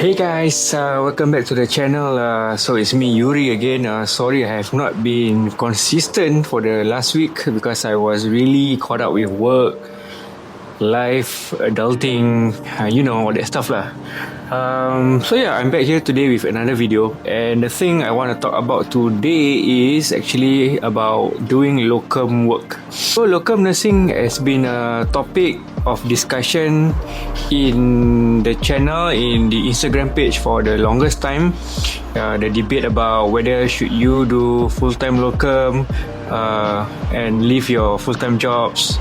Hey guys, welcome back to the channel. So it's me Yuri again. Sorry I have not been consistent for the last week because I was really caught up with work, life, adulting, all that stuff lah. So yeah, I'm back here today with another video, and the thing I want to talk about today is actually about doing locum work. So locum nursing has been a topic of discussion in the channel, in the Instagram page for the longest time. The debate about whether should you do full-time locum and leave your full-time jobs.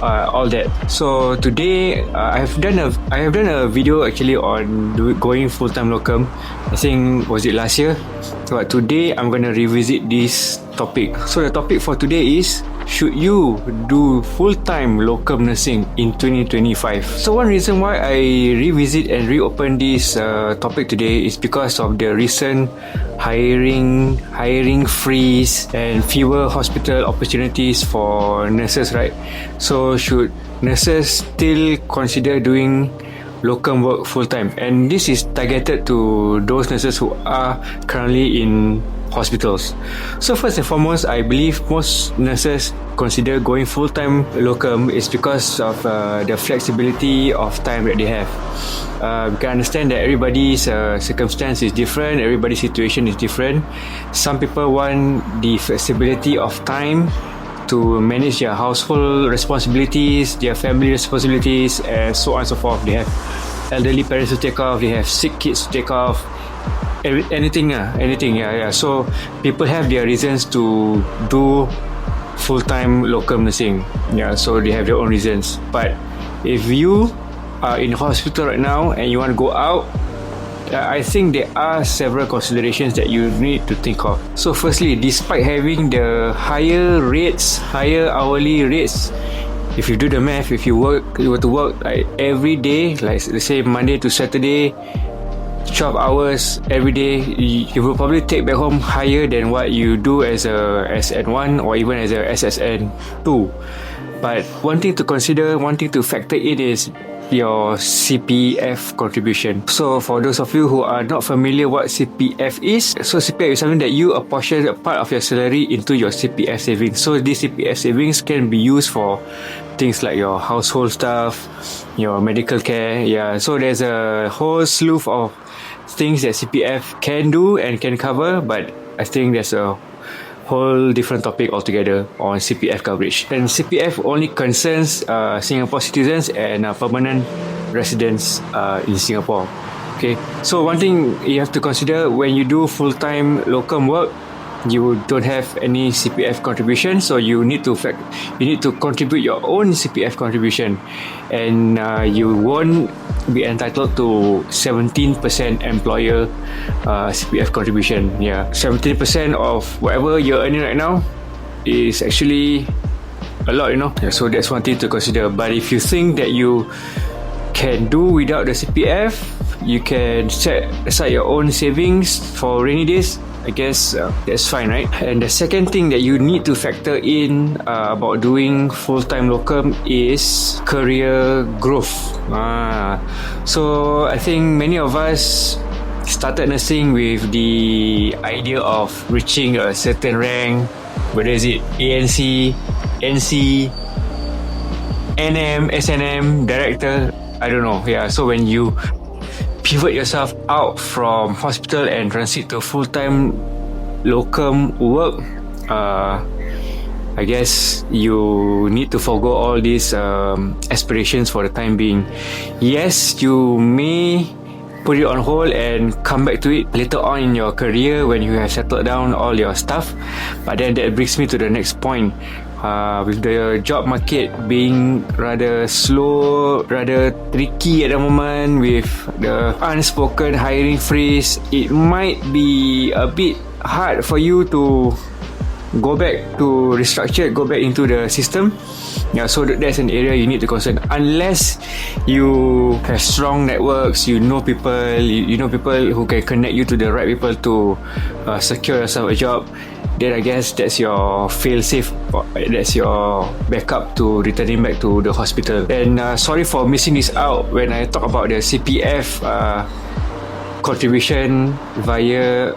All that. So today I have done a video actually on going full-time locum. I think was it last year, but today I'm gonna revisit this topic. So the topic for today is, should you do full-time locum nursing in 2025? So one reason why I revisit and reopen this topic today is because of the recent hiring freeze and fewer hospital opportunities for nurses, right? So should nurses still consider doing locum work full-time? And this is targeted to those nurses who are currently in hospitals. So first and foremost, I believe most nurses consider going full-time locum is because of the flexibility of time that they have. We can understand that everybody's circumstance is different, everybody's situation is different. Some people want the flexibility of time to manage their household responsibilities, their family responsibilities, and so on and so forth. They have elderly parents to take off, they have sick kids to take off, anything. So people have their reasons to do full-time locum nursing. So they have their own reasons. But if you are in hospital right now and you want to go out, I think there are several considerations that you need to think of. So firstly, despite having the higher hourly rates, if you do the math, if you were to work like every day, like let's say Monday to Saturday, 12 hours every day, you will probably take back home higher than what you do as a SN1 or even as a SSN2. But one thing to consider, one thing to factor in is your CPF contribution. So for those of you who are not familiar what CPF is, so CPF is something that you apportion a part of your salary into your CPF savings. So this CPF savings can be used for things like your household stuff, your medical care. So there's a whole slew of things that CPF can do and can cover, but I think there's a whole different topic altogether on CPF coverage. And CPF only concerns Singapore citizens and permanent residents in Singapore. Okay, so one thing you have to consider when you do full-time locum work, you don't have any CPF contribution, so you need to contribute your own CPF contribution, and you won't be entitled to 17% employer CPF contribution. 17% of whatever you're earning right now is actually a lot, so that's one thing to consider. But if you think that you can do without the CPF, you can set aside your own savings for rainy days, I guess that's fine, right? And the second thing that you need to factor in about doing full-time locum is career growth. So I think many of us started nursing with the idea of reaching a certain rank, whether is it ANC, NC, NM, SNM, director, I don't know. So when you pivot yourself out from hospital and transit to full-time locum work, I guess you need to forgo all these aspirations for the time being. Yes, you may put it on hold and come back to it later on in your career when you have settled down all your stuff. But then that brings me to the next point. With the job market being rather slow, rather tricky at the moment, with the unspoken hiring freeze, it might be a bit hard for you to go back to restructure, go back into the system. So that's an area you need to consider. Unless you have strong networks, you know people, you know people who can connect you to the right people to secure yourself a job, then I guess that's your fail-safe, that's your backup to returning back to the hospital. And sorry for missing this out when I talk about the CPF contribution via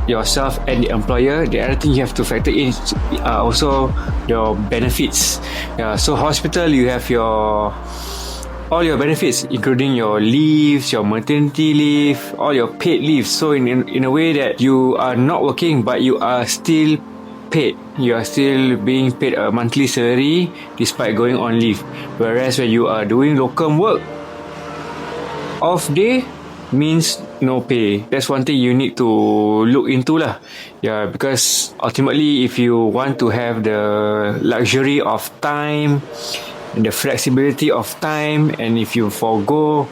yourself and the employer. The other thing you have to factor in are also your benefits. So hospital, you have all your benefits, including your leaves, your maternity leave, all your paid leaves. So in a way that you are not working, but you are still paid. You are still being paid a monthly salary despite going on leave. Whereas when you are doing locum work, off day means no pay. That's one thing you need to look into lah. Yeah, because ultimately if you want to have the luxury of time, the flexibility of time, and if you forgo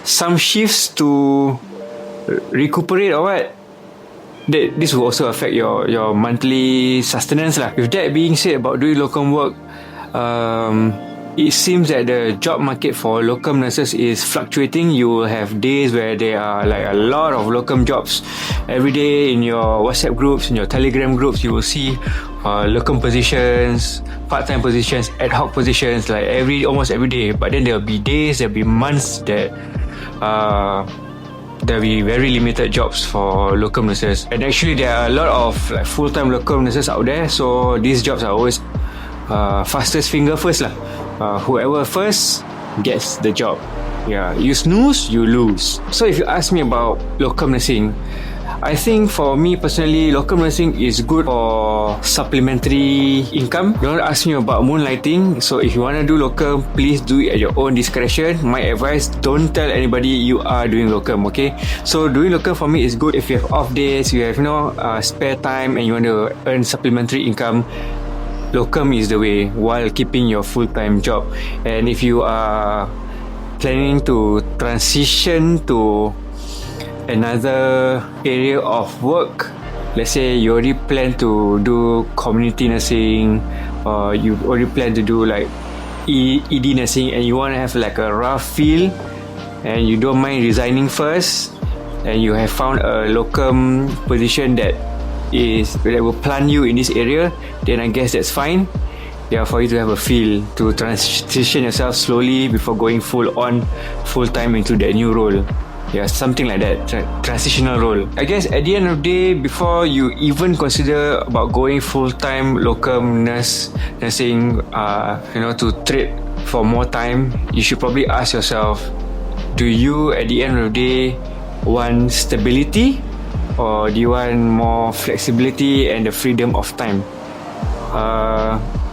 some shifts to recuperate or what, this will also affect your monthly sustenance lah. With that being said, about doing locum work, it seems that the job market for locum nurses is fluctuating. You will have days where there are like a lot of locum jobs. Every day in your WhatsApp groups, in your Telegram groups, you will see locum positions, part-time positions, ad hoc positions, like almost every day. But then there'll be days, there'll be months that there'll be very limited jobs for locum nurses. And actually there are a lot of like full-time locum nurses out there, so these jobs are always fastest finger first lah. Whoever first gets the job. Yeah, you snooze, you lose. So if you ask me about locum nursing, I think for me personally, locum nursing is good for supplementary income. Don't ask me about moonlighting. So if you want to do locum, please do it at your own discretion. My advice, don't tell anybody you are doing locum, okay? So doing locum for me is good if you have off days, you have spare time and you want to earn supplementary income. Locum is the way while keeping your full-time job. And if you are planning to transition to another area of work, let's say you already plan to do community nursing, or you already plan to do like ED nursing, and you want to have like a rough feel and you don't mind resigning first, and you have found a locum position that will plant you in this area, then I guess that's fine. Yeah, for you to have a feel to transition yourself slowly before going full time into that new role. Yeah, something like that, transitional role. I guess at the end of the day, before you even consider about going full-time locum nursing, to trade for more time, you should probably ask yourself, do you at the end of the day want stability, or do you want more flexibility and the freedom of time?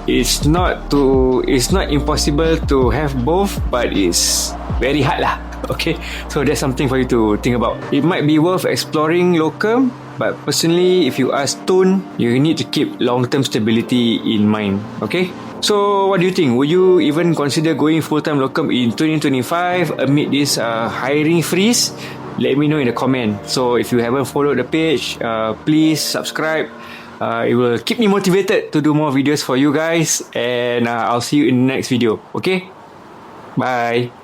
It's not impossible to have both, but it's very hard lah. Okay, so that's something for you to think about. It might be worth exploring locum, but personally, if you ask Tun, you need to keep long-term stability in mind. Okay, so what do you think? Would you even consider going full-time locum in 2025 amid this hiring freeze? Let me know in the comment. So if you haven't followed the page, please subscribe. It will keep me motivated to do more videos for you guys, and I'll see you in the next video. Okay, bye.